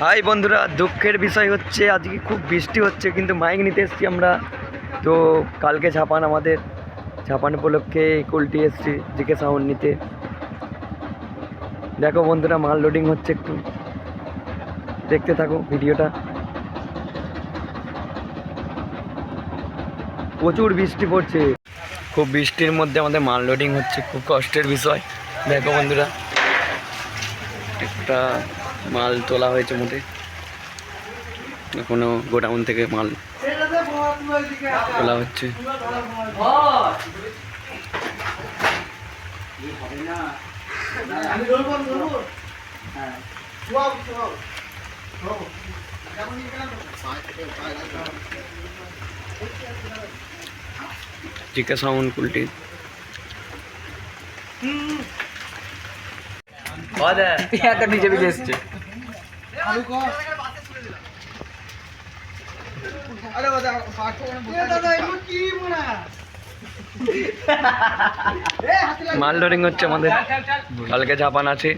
High বন্ধুরা, দুঃখের বিষয় হচ্ছে আজকে খুব বৃষ্টি হচ্ছে, কিন্তু মাইক নিতে এসেছি আমরা। তো কালকে ঝাপান, আমাদের ঝাপান উপলক্ষে কুলটি এসেছি জিকে সাউন্ড নিতে। দেখো বন্ধুরা, মাল লোডিং হচ্ছে, একটু দেখতে থাকো ভিডিওটা। প্রচুর বৃষ্টি পড়ছে, খুব বৃষ্টির মধ্যে আমাদের মাল লোডিং হচ্ছে, খুব কষ্টের বিষয়। দেখো বন্ধুরা, একটা মাল তোলা হয়েছে মোটে, এখনো গোডাউন থেকে মাল তোলা হচ্ছে। জিকে সাউন্ড কুলটি নিচে বিচে এসছে। মাল লোডিং হচ্ছে আমাদের, কালকে ঝাপান আছে।